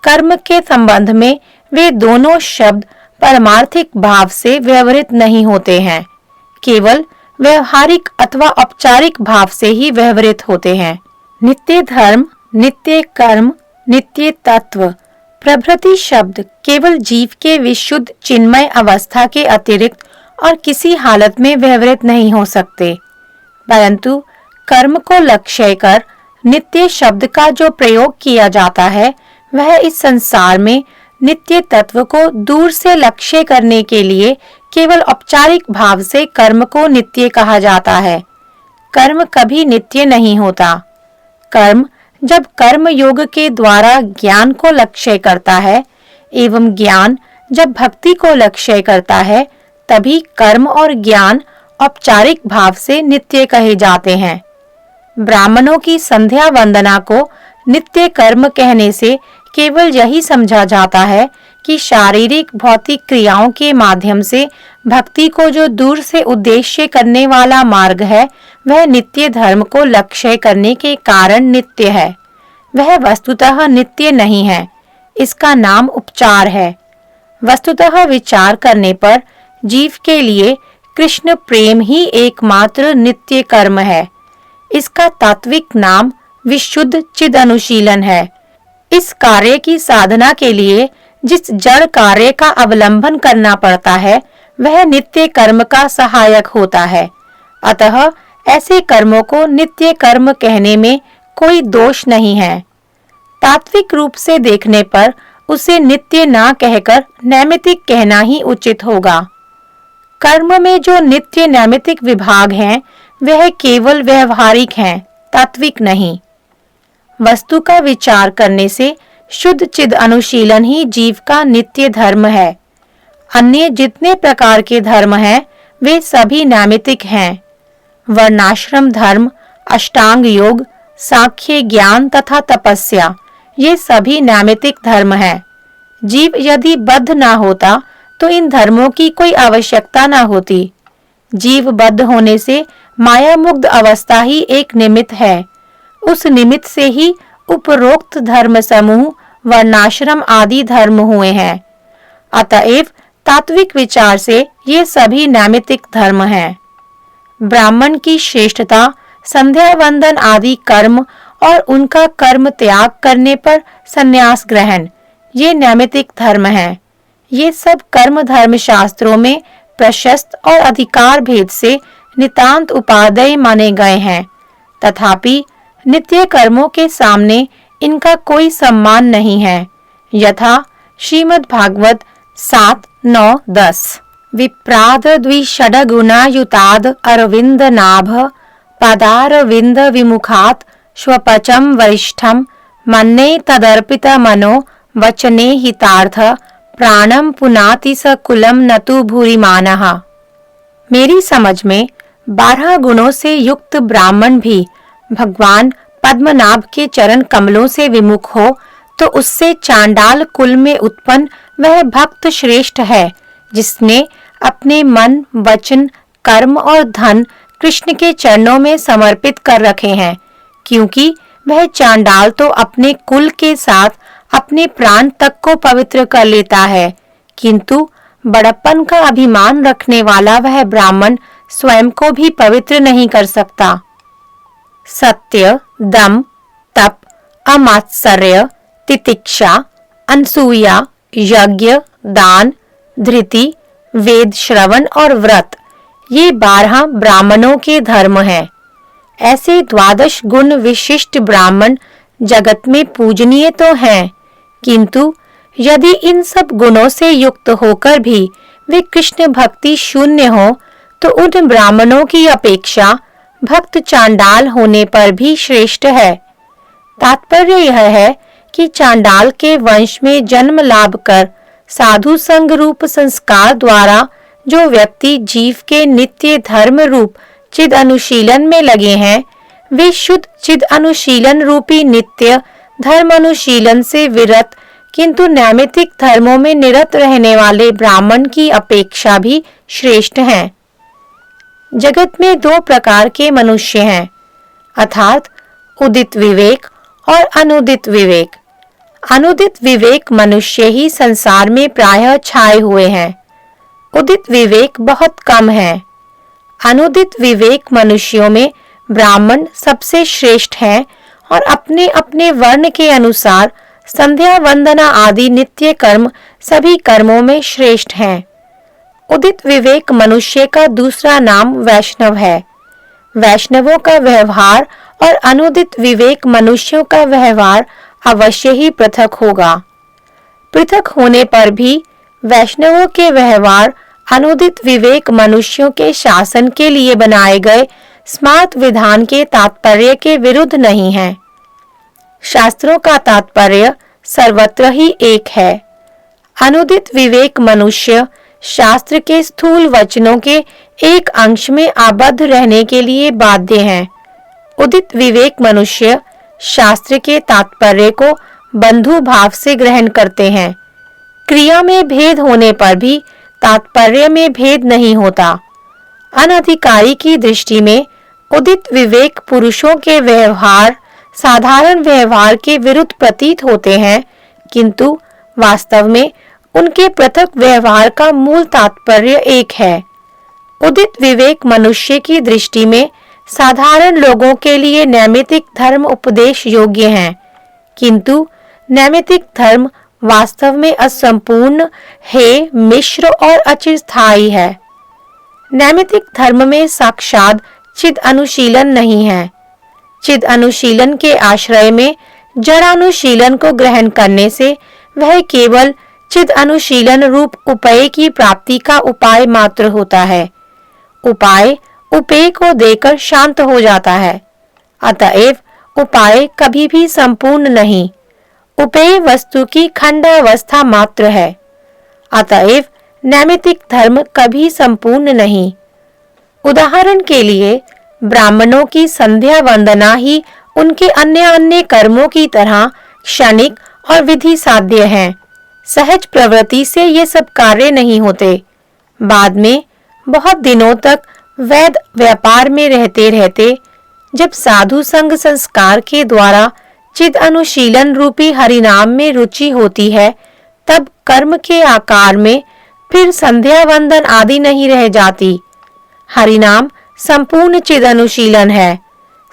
कर्म के संबंध में वे दोनों शब्द परमार्थिक भाव से व्यवहृत नहीं होते हैं, केवल व्यवहारिक अथवा औपचारिक भाव से ही व्यवहृत होते हैं। नित्य धर्म, नित्य कर्म, नित्य तत्व प्रभृति शब्द केवल जीव के विशुद्ध चिन्मय अवस्था के अतिरिक्त और किसी हालत में व्यवहृत नहीं हो सकते, परंतु कर्म को लक्ष्य कर नित्य शब्द का जो प्रयोग किया जाता है, वह इस संसार में नित्य तत्व को दूर से लक्ष्य करने के लिए केवल औपचारिक भाव से कर्म को नित्य कहा जाता है। कर्म कभी नित्य नहीं होता। कर्म जब कर्म योग के द्वारा ज्ञान को लक्ष्य करता है एवं ज्ञान जब भक्ति को लक्ष्य करता है, तभी कर्म और ज्ञान औपचारिक भाव से नित्य कहे जाते हैं। ब्राह्मणों की संध्या वंदना को नित्य कर्म कहने से केवल यही समझा जाता है कि शारीरिक भौतिक क्रियाओं के माध्यम से भक्ति को जो दूर से उद्देश्य करने वाला मार्ग है, वह नित्य धर्म को लक्ष्य करने के कारण नित्य है। वह वस्तुतः नित्य नहीं है, इसका नाम उपचार है। वस्तुतः विचार करने पर जीव के लिए कृष्ण प्रेम ही एकमात्र नित्य कर्म है। इसका तात्विक नाम विशुद्ध चिद अनुशीलन है। इस कार्य की साधना के लिए जिस जड़ कार्य का अवलंबन करना पड़ता है, वह नित्य कर्म का सहायक होता है। अतः ऐसे कर्मों को नित्य कर्म कहने में कोई दोष नहीं है। तात्विक रूप से देखने पर उसे नित्य ना कहकर नैमित्तिक कहना ही उचित होगा। कर्म में जो नित्य नैमित्तिक विभाग हैं, वह केवल व्यवहारिक हैं, तात्विक नहीं। वस्तु का विचार करने से शुद्ध चिद अनुशीलन ही जीव का नित्य धर्म है। अन्य जितने प्रकार के धर्म हैं, वे सभी नैमित्तिक हैं। वर्णाश्रम धर्म, अष्टांग योग, सांख्य ज्ञान तथा तपस्या, ये सभी नैमित्तिक धर्म हैं। जीव यदि बद्ध ना होता तो इन धर्मों की कोई आवश्यकता ना होती। जीव बद्ध होने से माया मुग्ध अवस्था ही एक निमित्त है। उस निमित्त से ही उपरोक्त धर्म समूह वर्णाश्रम आदि धर्म हुए हैं। अतएव तात्विक विचार से ये सभी नैमित्तिक धर्म हैं। ब्राह्मण की श्रेष्ठता संध्या वंदन आदि कर्म और उनका कर्म त्याग करने पर संन्यास ग्रहण, ये नैमित्तिक धर्म हैं। ये सब कर्म धर्म शास्त्रों में प्रशस्त और अधिकार भेद से नितांत उपादेय माने गए हैं। तथापि नित्य कर्मों के सामने इनका कोई सम्मान नहीं है। यथा श्रीमद् भागवत 7:9-10 विप्राद द्विषड्गुणायुताद अरविंद नाभ पदारविंद विमुखात स्वपचम वरिष्ठम मन्ने तदर्पित मनो वचने हितार्थ प्राणम पुनाति स कुलम नतु भूरिमानः। मेरी समझ में 12 गुणों से युक्त ब्राह्मण भी भगवान पद्मनाभ के चरण कमलों से विमुख हो तो उससे चांडाल कुल में उत्पन्न वह भक्त श्रेष्ठ है, जिसने अपने मन, वचन, कर्म और धन कृष्ण के चरणों में समर्पित कर रखे हैं। क्योंकि वह चांडाल तो अपने कुल के साथ अपने प्राण तक को पवित्र कर लेता है, किंतु बड़प्पन का अभिमान रखने वाला वह ब्राह्मण स्वयं को भी पवित्र नहीं कर सकता। सत्य, दम, तप, अमात्सर्य, तितिक्षा, अनसूया, यज्ञ, दान, धृति, वेद श्रवण और व्रत, ये 12 ब्राह्मणों के धर्म हैं। ऐसे 12 गुण विशिष्ट ब्राह्मण जगत में पूजनीय तो हैं, किंतु यदि इन सब गुणों से युक्त होकर भी वे कृष्ण भक्ति शून्य हो, तो उन ब्राह्मणों की अपेक्षा भक्त चांडाल होने पर भी श्रेष्ठ है। तात्पर्य यह है कि चांडाल के वंश में जन्म लाभ कर साधु संग रूप संस्कार द्वारा जो व्यक्ति जीव के नित्य धर्म रूप चिद अनुशीलन में लगे हैं, वे शुद्ध चिद अनुशीलन रूपी नित्य धर्म अनुशीलन से विरत किंतु नैमित्तिक धर्मों में निरत रहने वाले ब्राह्मण की अपेक्षा भी श्रेष्ठ हैं। जगत में दो प्रकार के मनुष्य हैं, अर्थात उदित विवेक और अनुदित विवेक। अनुदित विवेक मनुष्य ही संसार में प्रायः छाए हुए हैं। उदित विवेक बहुत कम है। अनुदित विवेक मनुष्यों में ब्राह्मण सबसे श्रेष्ठ हैं और अपने अपने वर्ण के अनुसार संध्या वंदना आदि नित्य कर्म सभी कर्मों में श्रेष्ठ हैं। उदित विवेक मनुष्य का दूसरा नाम वैष्णव है। वैष्णवों का व्यवहार और अनुदित विवेक मनुष्यों का व्यवहार अवश्य ही पृथक होगा। पृथक होने पर भी वैष्णवों के व्यवहार अनुदित विवेक मनुष्यों के शासन के लिए बनाए गए स्मार्त विधान के तात्पर्य के विरुद्ध नहीं है। शास्त्रों का तात्पर्य सर्वत्र ही एक है। अनुदित विवेक मनुष्य शास्त्र के स्थूल वचनों के एक अंश में आबद्ध रहने के लिए बाध्य हैं। उदित विवेक मनुष्य शास्त्र के तात्पर्य को बंधु भाव से ग्रहण करते हैं। क्रिया में भेद होने पर भी तात्पर्य में भेद नहीं होता। अनधिकारी की दृष्टि में उदित विवेक पुरुषों के व्यवहार साधारण व्यवहार के विरुद्ध प्रतीत होते हैं, किंतु वास्तव में उनके पृथक व्यवहार का मूल तात्पर्य एक है। उदित विवेक मनुष्य की दृष्टि में साधारण लोगों के लिए नैमित्तिक धर्म उपदेश योग्य हैं, किंतु नैमित्तिक धर्म वास्तव में असंपूर्ण है, मिश्र और अचिरस्थायी है। नैमित्तिक धर्म में साक्षात चिद अनुशीलन नहीं है। चिद अनुशीलन के आश्रय में जड़ अनुशीलन को ग्रहण करने से वह केवल चिद अनुशीलन रूप उपाय की प्राप्ति का उपाय मात्र होता है। उपाय उपेय को देकर शांत हो जाता है। अतएव उपाय कभी भी संपूर्ण नहीं, उपेय वस्तु की खंडावस्था मात्र है। अतएव नैमित्तिक धर्म कभी संपूर्ण नहीं। उदाहरण के लिए ब्राह्मणों की संध्या वंदना ही उनके अन्य अन्य कर्मों की तरह क्षणिक और विधि साध्य है। सहज प्रवृत्ति से ये सब कार्य नहीं होते। बाद में बहुत दिनों तक वैध व्यापार में रहते रहते जब साधु संग संस्कार के द्वारा चिद अनुशीलन रूपी हरिनाम में रुचि होती है, तब कर्म के आकार में फिर संध्या वंदन आदि नहीं रह जाती। हरिनाम संपूर्ण चिद अनुशीलन है।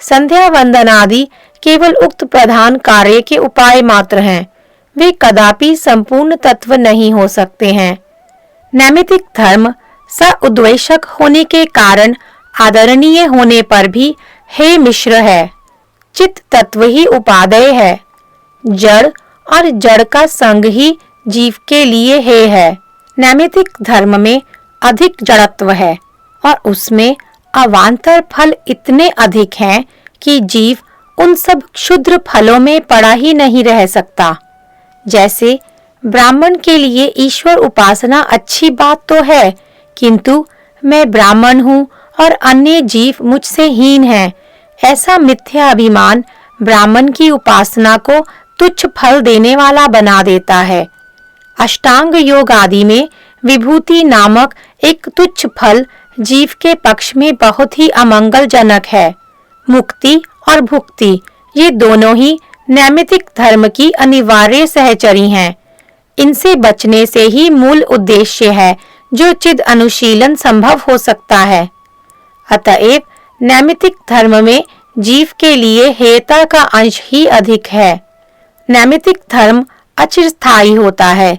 संध्या वंदन आदि केवल उक्त प्रधान कार्य के उपाय मात्र हैं। वे कदापि संपूर्ण तत्व नहीं हो सकते हैं। नैमित्तिक धर्म सउद्वेशक होने के कारण आदरणीय होने पर भी हे मिश्र है। चित्त तत्व ही उपादेय है। जड़ और जड़ का संग ही जीव के लिए हे है। नैमित्तिक धर्म में अधिक जड़त्व है और उसमें अवान्तर फल इतने अधिक हैं कि जीव उन सब क्षुद्र फलों में पड़ा ही नहीं रह सकता। जैसे ब्राह्मण के लिए ईश्वर उपासना अच्छी बात तो है, किंतु मैं ब्राह्मण हूँ और अन्य जीव मुझसे हीन हैं, ऐसा मिथ्या अभिमान ब्राह्मण की उपासना को तुच्छ फल देने वाला बना देता है। अष्टांग योग आदि में विभूति नामक एक तुच्छ फल जीव के पक्ष में बहुत ही अमंगलजनक है। मुक्ति और भुक्ति ये दोनों ही नैमित्तिक धर्म की अनिवार्य सहचरी हैं। इनसे बचने से ही मूल उद्देश्य है जो चिद अनुशीलन संभव हो सकता है। अतएव नैमित्तिक धर्म में जीव के लिए हेयता का अंश ही अधिक है। नैमित्तिक धर्म अचिरस्थायी होता है।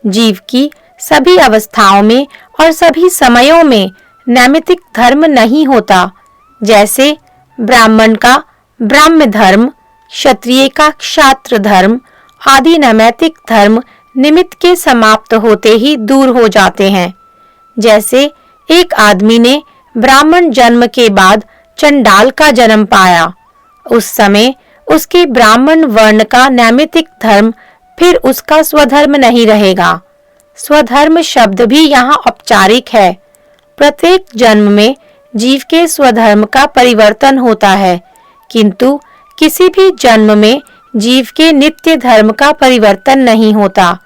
जीव की सभी अवस्थाओं में और सभी समयों में नैमित्तिक धर्म नहीं होता। जैसे ब्राह्मण का ब्राह्म धर्म, क्षत्रिय का क्षात्र धर्म आदि नैमित्तिक धर्म निमित्त के समाप्त होते ही दूर हो जाते हैं। जैसे एक आदमी ने ब्राह्मण जन्म के बाद चंडाल का जन्म पाया, उस समय उसके ब्राह्मण वर्ण का नैमित्तिक धर्म फिर उसका स्वधर्म नहीं रहेगा। स्वधर्म शब्द भी यहाँ औपचारिक है। प्रत्येक जन्म में जीव के स्वधर्म का परिवर्तन होता है, किंतु किसी भी जन्म में जीव के नित्य धर्म का परिवर्तन नहीं होता।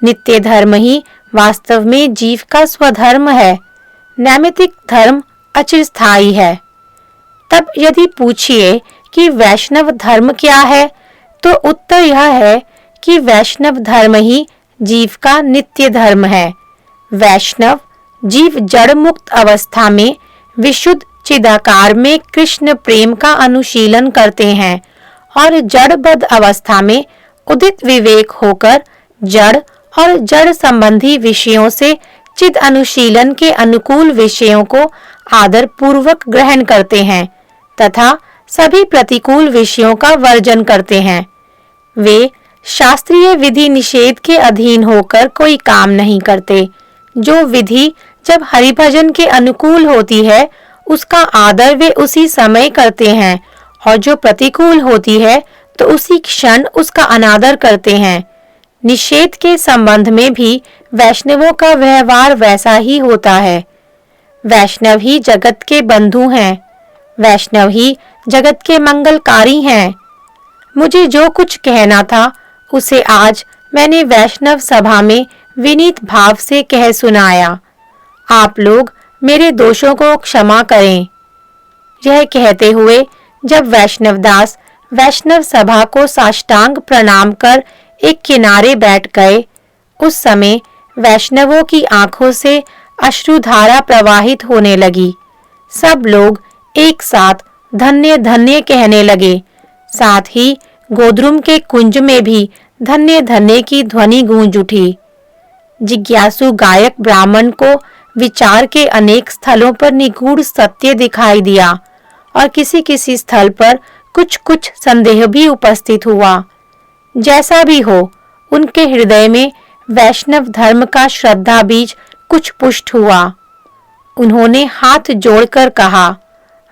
नित्य धर्म ही वास्तव में जीव का स्वधर्म है। नैमित्तिक धर्म अचिरस्थायी है। तब यदि पूछिए कि वैष्णव धर्म क्या है, तो उत्तर यह है कि वैष्णव धर्म ही जीव का नित्य धर्म है। वैष्णव जीव जड़ मुक्त अवस्था में विशुद्ध चिदाकार में कृष्ण प्रेम का अनुशीलन करते हैं और जड़बद्ध अवस्था में उदित विवेक होकर जड़ और जड़ संबंधी विषयों से चिद अनुशीलन के अनुकूल विषयों को आदर पूर्वक ग्रहण करते हैं तथा सभी प्रतिकूल विषयों का वर्जन करते हैं। वे शास्त्रीय विधि निषेध के अधीन होकर कोई काम नहीं करते। जो विधि जब हरिभजन के अनुकूल होती है उसका आदर वे उसी समय करते हैं और जो प्रतिकूल होती है तो उसी क्षण उसका अनादर करते हैं। निषेध के संबंध में भी वैष्णवों का व्यवहार वैसा ही होता है। वैष्णव ही जगत के बंधु हैं। वैष्णव ही जगत के मंगलकारी हैं। मुझे जो कुछ कहना था उसे आज मैंने वैष्णव सभा में विनीत भाव से कह सुनाया। आप लोग मेरे दोषों को क्षमा करें। यह कहते हुए जब वैष्णवदास वैष्णव सभा को साष्टांग प्रणाम कर एक किनारे बैठ गए, उस समय वैष्णवों की आंखों से अश्रुधारा प्रवाहित होने लगी। सब लोग एक साथ धन्य धन्य कहने लगे। साथ ही गोद्रुम के कुंज में भी धन्य धन्य की ध्वनि गूंज उठी। जिज्ञासु गायक ब्राह्मण को विचार के अनेक स्थलों पर निगूढ़ सत्य दिखाई दिया और किसी किसी स्थल पर कुछ कुछ संदेह भी उपस्थित हुआ। जैसा भी हो, उनके हृदय में वैष्णव धर्म का श्रद्धा बीज कुछ पुष्ट हुआ। उन्होंने हाथ जोड़कर कहा,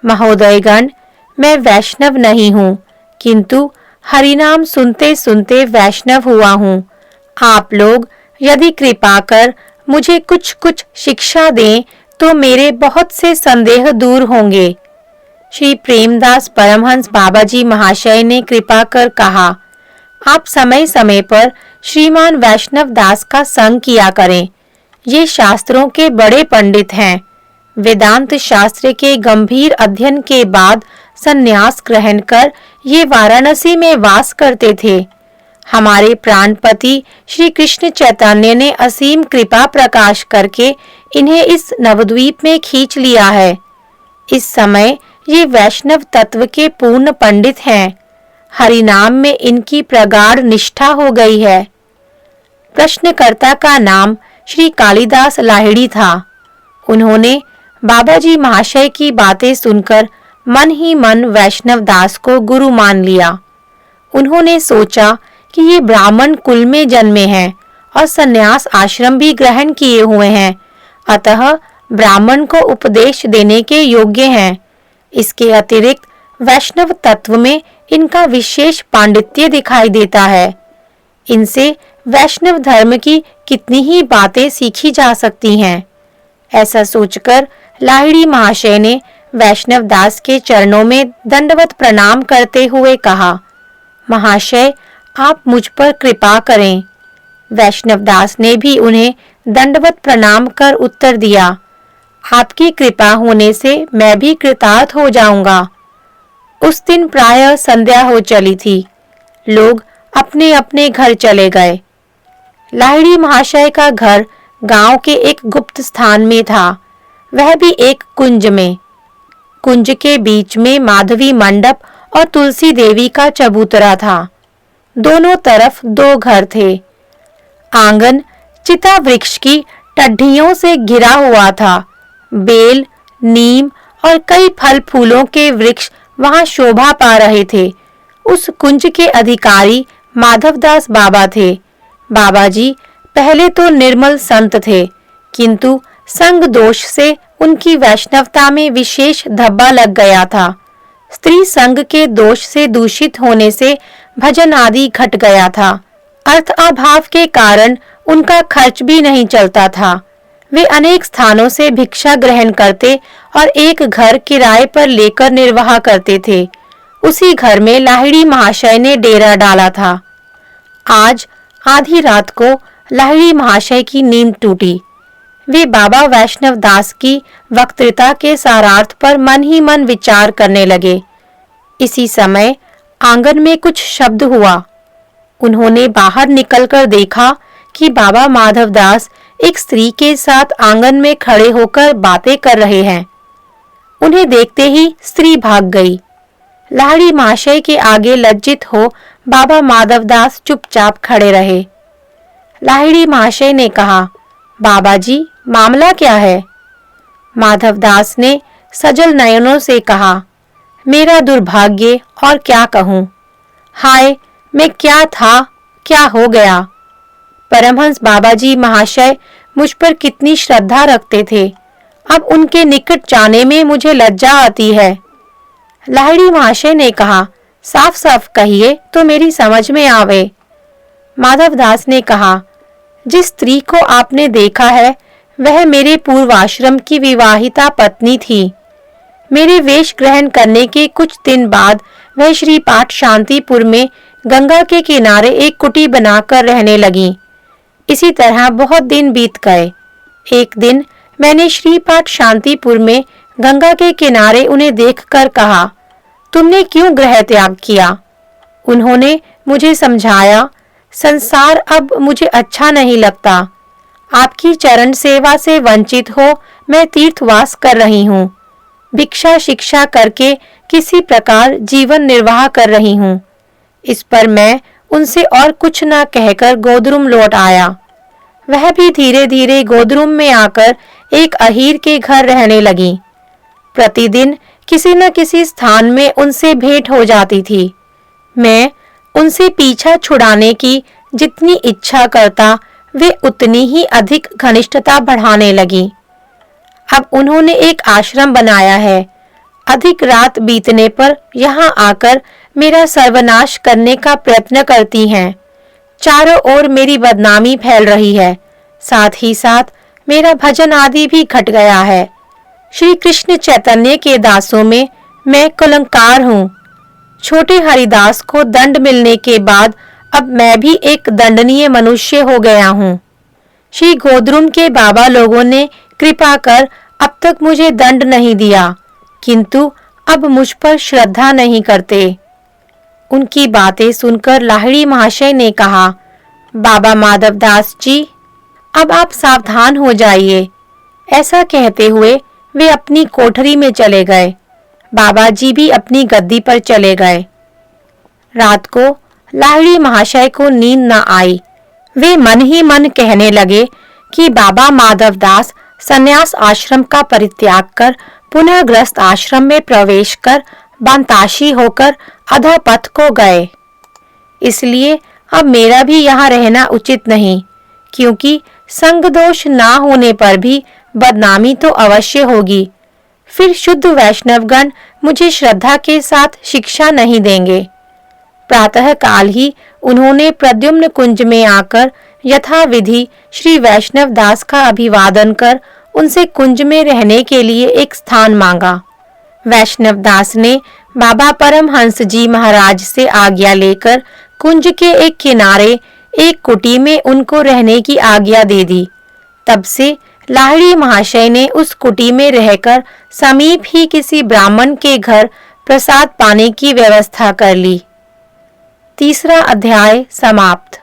महोदयगण, मैं वैष्णव नहीं हूँ, किंतु हरिनाम सुनते सुनते वैष्णव हुआ हूँ। आप लोग यदि कृपा कर मुझे कुछ कुछ शिक्षा दें तो मेरे बहुत से संदेह दूर होंगे। श्री प्रेमदास परमहंस बाबाजी महाशय ने कृपा कर कहा, आप समय समय पर श्रीमान वैष्णव दास का संग किया करें। ये शास्त्रों के बड़े पंडित हैं। वेदांत शास्त्र के गंभीर अध्ययन के बाद संन्यास ग्रहण कर ये वाराणसी में वास करते थे। हमारे प्राणपति श्री कृष्ण चैतन्य ने असीम कृपा प्रकाश करके इन्हें इस नवद्वीप में खींच लिया है। इस समय ये वैष्णव तत्व के पूर्ण पंडित हैं। हरिनाम में इनकी प्रगाढ़ निष्ठा हो गई है। प्रश्नकर्ता का नाम श्री कालिदास लाहिड़ी था। उन्होंने बाबाजी महाशय की बातें सुनकर मन ही मन वैष्णव दास को गुरु मान लिया। उन्होंने सोचा कि ये ब्राह्मण कुल में जन्मे हैं और संन्यास आश्रम भी ग्रहण किए हुए हैं, अतः ब्राह्मण को उपदेश देने के योग्य हैं। इसके अतिरिक्त वैष्णव तत्व में इनका विशेष पांडित्य दिखाई देता है। इनसे वैष्णव धर्म की कितनी ही बातें सीखी जा सकती हैं। ऐसा सोचकर लाहिड़ी महाशय ने वैष्णव दास के चरणों में दंडवत प्रणाम करते हुए कहा, महाशय, आप मुझ पर कृपा करें। वैष्णव दास ने भी उन्हें दंडवत प्रणाम कर उत्तर दिया, आपकी कृपा होने से मैं भी कृतार्थ हो जाऊंगा। उस दिन प्रायः संध्या हो चली थी। लोग अपने अपने घर चले गए। लाहिड़ी महाशय का घर गांव के एक गुप्त स्थान में था, वह भी एक कुंज में। कुंज के बीच में माधवी मंडप और तुलसी देवी का चबूतरा था। दोनों तरफ दो घर थे। आंगन चिता वृक्ष की टड्ढियों से घिरा हुआ था। बेल, नीम और कई फल फूलों के वृक्ष वहां शोभा पा रहे थे। उस कुंज के अधिकारी माधवदास बाबा थे। बाबाजी पहले तो निर्मल संत थे, किंतु संग दोष से उनकी वैष्णवता में विशेष धब्बा लग गया था। स्त्री संग के दोष से दूषित होने से भजन आदि घट गया था। अर्थ अभाव के कारण उनका खर्च भी नहीं चलता था। वे अनेक स्थानों से भिक्षा ग्रहण करते और एक घर किराए पर लेकर निर्वाह करते थे। उसी घर में लाहिड़ी महाशय ने डेरा डाला था। आज आधी रात को लाहिड़ी महाशय की नींद टूटी। वे बाबा वैष्णव दास की वक्तृता के सारार्थ पर मन ही मन विचार करने लगे। इसी समय आंगन में कुछ शब्द हुआ। उन्होंने बाहर निकलकर देखा कि बाबा माधव दास एक स्त्री के साथ आंगन में खड़े होकर बातें कर रहे हैं। उन्हें देखते ही स्त्री भाग गई। लाहिड़ी महाशय के आगे लज्जित हो बाबा माधव दास चुपचाप खड़े रहे। लाहिड़ी महाशय ने कहा, बाबा जी, मामला क्या है? माधव दास ने सजल नयनों से कहा, मेरा दुर्भाग्य और क्या कहूँ। हाय, मैं क्या था, क्या हो गया। परमहंस बाबा जी महाशय मुझ पर कितनी श्रद्धा रखते थे। अब उनके निकट जाने में मुझे लज्जा आती है। लाहिड़ी महाशय ने कहा, साफ साफ कहिए तो मेरी समझ में आवे। माधव दास ने कहा, जिस स्त्री को आपने देखा है वह मेरे पूर्वाश्रम की विवाहिता पत्नी थी। मेरे वेश ग्रहण करने के कुछ दिन बाद वह श्री पाठ शांतिपुर में गंगा के किनारे एक कुटी बनाकर रहने लगी। इसी तरह बहुत दिन बीत गए। एक दिन मैंने श्री पाठ शांतिपुर में गंगा के किनारे उन्हें देखकर कहा, तुमने क्यों गृह त्याग किया? उन्होंने मुझे समझाया, संसार अब मुझे अच्छा नहीं लगता। आपकी चरण सेवा से वंचित हो मैं तीर्थवास कर रही हूँ। भिक्षा शिक्षा करके किसी प्रकार जीवन निर्वाह कर रही हूँ। इस पर मैं उनसे और कुछ न कहकर गोदरुम लौट आया। वह भी धीरे धीरे गोदरुम में आकर एक अहीर के घर रहने लगी। प्रतिदिन किसी न किसी स्थान में उनसे भेंट हो जाती थी। मैं उनसे पीछा छुड़ाने की जितनी इच्छा करता वे उतनी ही अधिक घनिष्ठता बढ़ाने लगी। अब उन्होंने एक आश्रम बनाया है। अधिक रात बीतने पर यहाँ आकर मेरा सर्वनाश करने का प्रयत्न करती हैं। चारों ओर मेरी बदनामी फैल रही है। साथ ही साथ मेरा भजन आदि भी घट गया है। श्री कृष्ण चैतन्य के दासों में मैं कलंकार हूँ। छोटे हरिदास को दंड मिलने के बाद अब मैं भी एक दंडनीय मनुष्य हो गया हूँ। श्री गोदरुम के बाबा लोगों ने कृपा कर अब तक मुझे दंड नहीं दिया, किंतु अब मुझ पर श्रद्धा नहीं करते। उनकी बातें सुनकर लाहिड़ी महाशय ने कहा, बाबा माधव दास जी, अब आप सावधान हो जाइए। ऐसा कहते हुए वे अपनी कोठरी में चले गए। बाबा जी भी अपनी गद्दी पर चले गए। रात को लाहिड़ी महाशय को नींद न आई। वे मन ही मन कहने लगे कि बाबा माधव दास संन्यास आश्रम का परित्याग कर पुनः ग्रस्त आश्रम में प्रवेश कर बांताशी होकर अधोपथ को गए। इसलिए अब मेरा भी यहाँ रहना उचित नहीं, क्योंकि संग दोष ना होने पर भी बदनामी तो अवश्य होगी। फिर शुद्ध वैष्णवगण मुझे श्रद्धा के साथ शिक्षा नहीं देंगे। प्रातः काल ही उन्होंने प्रद्युम्न कुंज में आकर यथाविधि श्री वैष्णव दास का अभिवादन कर उनसे कुंज में रहने के लिए एक स्थान मांगा। वैष्णव दास ने बाबा परमहंस जी महाराज से आज्ञा लेकर कुंज के एक किनारे एक कुटी में उनको रहने की आज्ञा दे दी। तब से लाहिड़ी महाशय ने उस कुटी में रहकर समीप ही किसी ब्राह्मण के घर प्रसाद पाने की व्यवस्था कर ली। तीसरा अध्याय समाप्त।